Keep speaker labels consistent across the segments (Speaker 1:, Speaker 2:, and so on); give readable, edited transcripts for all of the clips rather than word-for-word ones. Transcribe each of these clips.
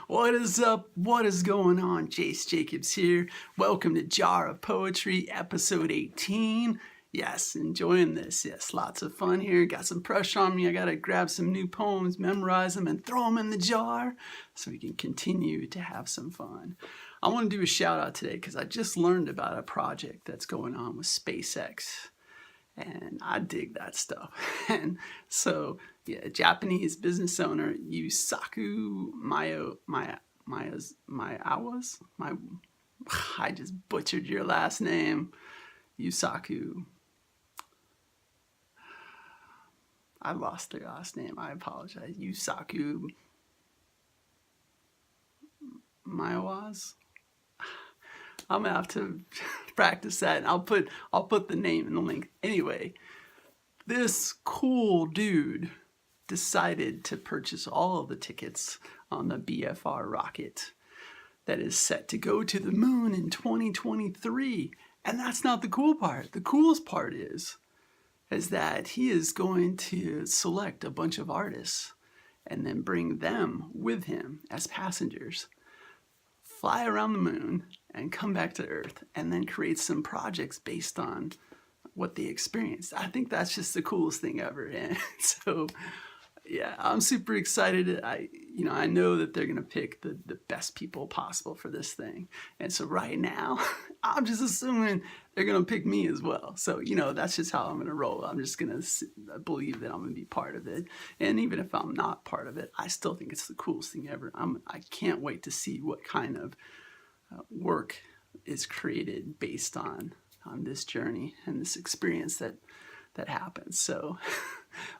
Speaker 1: What is up? What is going on? Jace Jacobs here. Welcome to Jar of Poetry, episode 18. Yes, enjoying this. Yes, lots of fun here. Got some pressure on me. I got to grab some new poems, memorize them, and throw them in the jar so we can continue to have some fun. I want to do a shout out today because I just learned about a project that's going on with SpaceX. And I dig that stuff. And so, yeah, Japanese business owner Yusaku Maezawa. I just butchered your last name, Yusaku. I lost their last name. I apologize. Yusaku Maezawa. I'm gonna have to practice that, and I'll put the name in the link. Anyway, this cool dude decided to purchase all of the tickets on the BFR rocket that is set to go to the moon in 2023. And that's not the cool part. The coolest part is that he is going to select a bunch of artists and then bring them with him as passengers, fly around the moon and come back to Earth, and then create some projects based on what they experienced. I think that's just the coolest thing ever. And so, yeah, I'm super excited. I know that they're gonna pick the best people possible for this thing. And so right now, I'm just assuming they're gonna pick me as well. So, that's just how I'm gonna roll. I'm just gonna believe that I'm gonna be part of it. And even if I'm not part of it, I still think it's the coolest thing ever. I can't wait to see what kind of work is created based on this journey and this experience that happens. So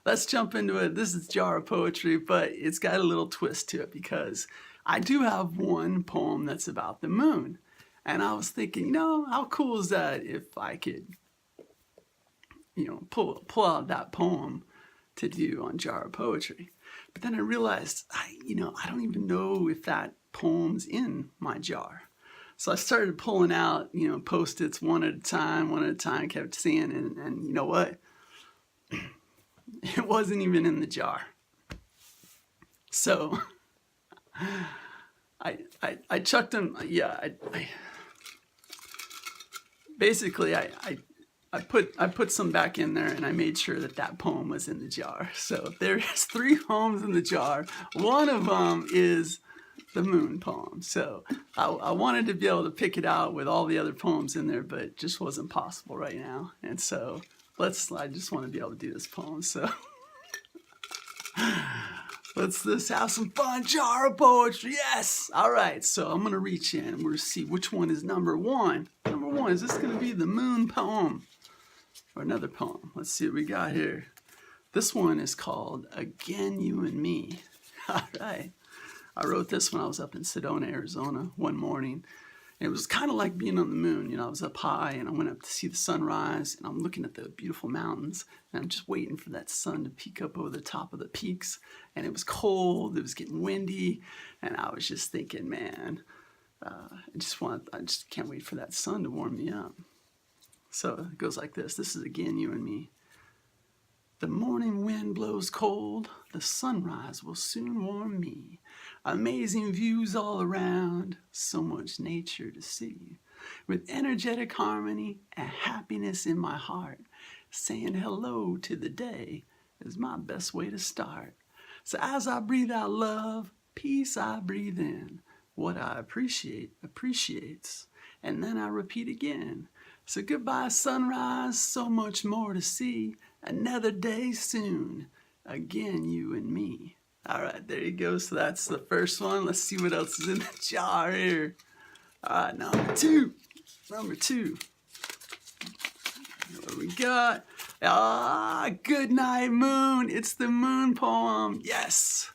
Speaker 1: let's jump into it. This is Jar of Poetry, but it's got a little twist to it because I do have one poem that's about the moon. And I was thinking, how cool is that if I could, pull out that poem to do on Jar of Poetry. But then I realized, I don't even know if that poem's in my jar. So I started pulling out, Post-its one at a time, kept seeing, and you know what? It wasn't even in the jar. So I chucked them. Yeah, I put some back in there, and I made sure that poem was in the jar. So there's 3 poems in the jar. One of them is the moon poem. So I wanted to be able to pick it out with all the other poems in there, but it just wasn't possible right now. And so I just want to be able to do this poem. So let's have some fun. Jar of Poetry. Yes. All right. So I'm going to reach in and we're going to see which one is number 1. Number 1, is this going to be the moon poem or another poem? Let's see what we got here. This one is called Again You and Me. All right. I wrote this when I was up in Sedona, Arizona one morning. And it was kind of like being on the moon. I was up high and I went up to see the sunrise and I'm looking at the beautiful mountains and I'm just waiting for that sun to peek up over the top of the peaks. And it was cold, it was getting windy, and I was just thinking, man, I just can't wait for that sun to warm me up. So it goes like this. This is Again You and Me. The morning wind blows cold, the sunrise will soon warm me. Amazing views all around, so much nature to see. With energetic harmony and happiness in my heart, saying hello to the day is my best way to start. So as I breathe out love, peace I breathe in. What I appreciate appreciates, and then I repeat again. So goodbye sunrise, so much more to see. Another day soon, again you and me. All right, there you go. So that's the first one. Let's see what else is in the jar here. All right, number 2. What we got? Goodnight moon. It's the moon poem. Yes.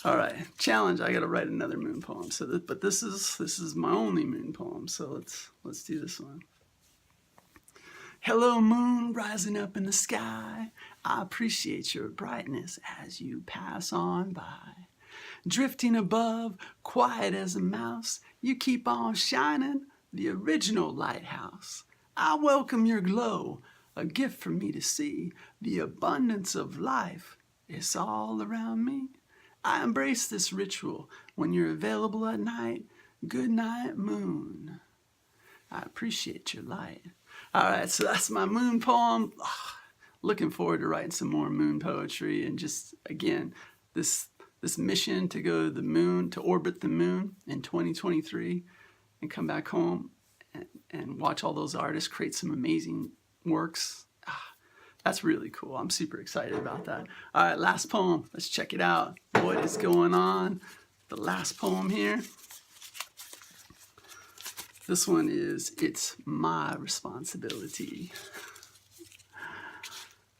Speaker 1: All right, challenge. I got to write another moon poem. But this is my only moon poem. So let's do this one. Hello, moon, rising up in the sky. I appreciate your brightness as you pass on by. Drifting above, quiet as a mouse, you keep on shining, the original lighthouse. I welcome your glow, a gift for me to see. The abundance of life is all around me. I embrace this ritual. When you're available at night, good night, moon. I appreciate your light. All right, so that's my moon poem. Looking forward to writing some more moon poetry, and just, again, this mission to go to the moon, to orbit the moon in 2023 and come back home and watch all those artists create some amazing works. That's really cool. I'm super excited about that. All right, last poem. Let's check it out. What is going on? The last poem here. This one is, It's My Responsibility.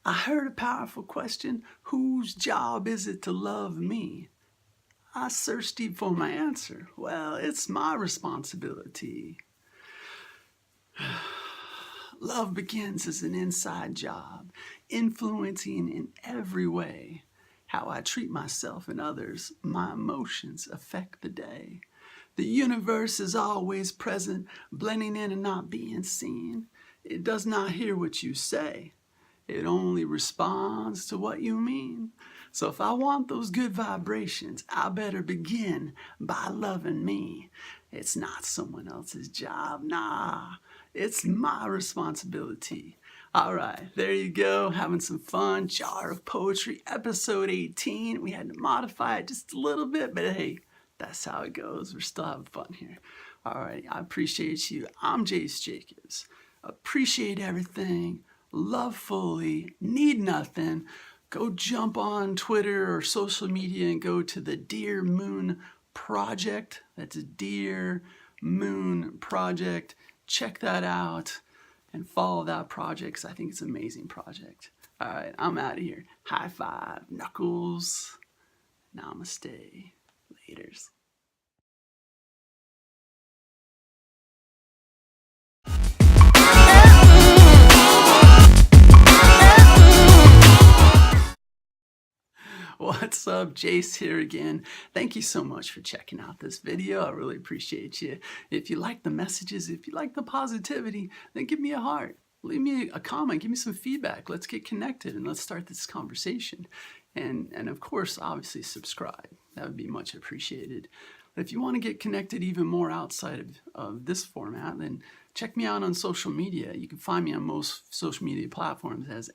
Speaker 1: I heard a powerful question. Whose job is it to love me? I searched deep for my answer. Well, it's my responsibility. Love begins as an inside job, influencing in every way how I treat myself and others. My emotions affect the day. The universe is always present, blending in and not being seen. It does not hear what you say. It only responds to what you mean. So if I want those good vibrations, I better begin by loving me. It's not someone else's job. Nah, it's my responsibility. All right, there you go, having some fun. Jar of Poetry, episode 18. We had to modify it just a little bit, but hey, that's how it goes. We're still having fun here. All right, I appreciate you. I'm Jace Jacobs. Appreciate everything. Love fully. Need nothing. Go jump on Twitter or social media and go to the Dear Moon Project. That's Dear Moon Project. Check that out and follow that project because I think it's an amazing project. All right, I'm out of here. High five, knuckles. Namaste. Laters. What's up? Jace here again. Thank you so much for checking out this video. I really appreciate you. If you like the messages, if you like the positivity, then give me a heart. Leave me a comment. Give me some feedback. Let's get connected and let's start this conversation. And of course, obviously subscribe. That would be much appreciated. If you want to get connected even more outside of this format, then check me out on social media. You can find me on most social media platforms as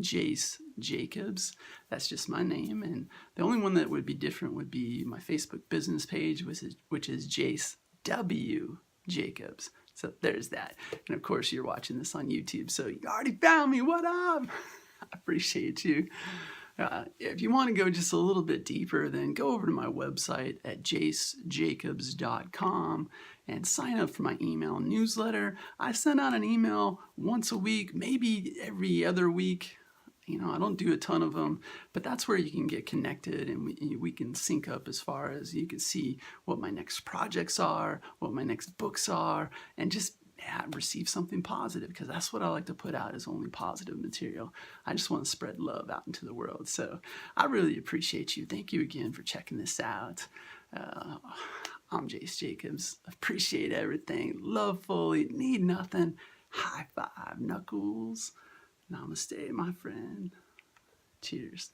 Speaker 1: @Jace Jacobs. That's just my name, and the only one that would be different would be my Facebook business page, which is Jace W. Jacobs. So there's that. And of course, you're watching this on YouTube, so you already found me. What up? I appreciate you. If you want to go just a little bit deeper, then go over to my website at jacejacobs.com and sign up for my email newsletter. I send out an email once a week, maybe every other week. You know, I don't do a ton of them, but that's where you can get connected and we can sync up as far as you can see what my next projects are, what my next books are, and just receive something positive, because that's what I like to put out, is only positive material. I just want to spread love out into the world. So I really appreciate you. Thank you again for checking this out. I'm Jace Jacobs. Appreciate everything. Love fully. Need nothing. High five, knuckles. Namaste, my friend. Cheers.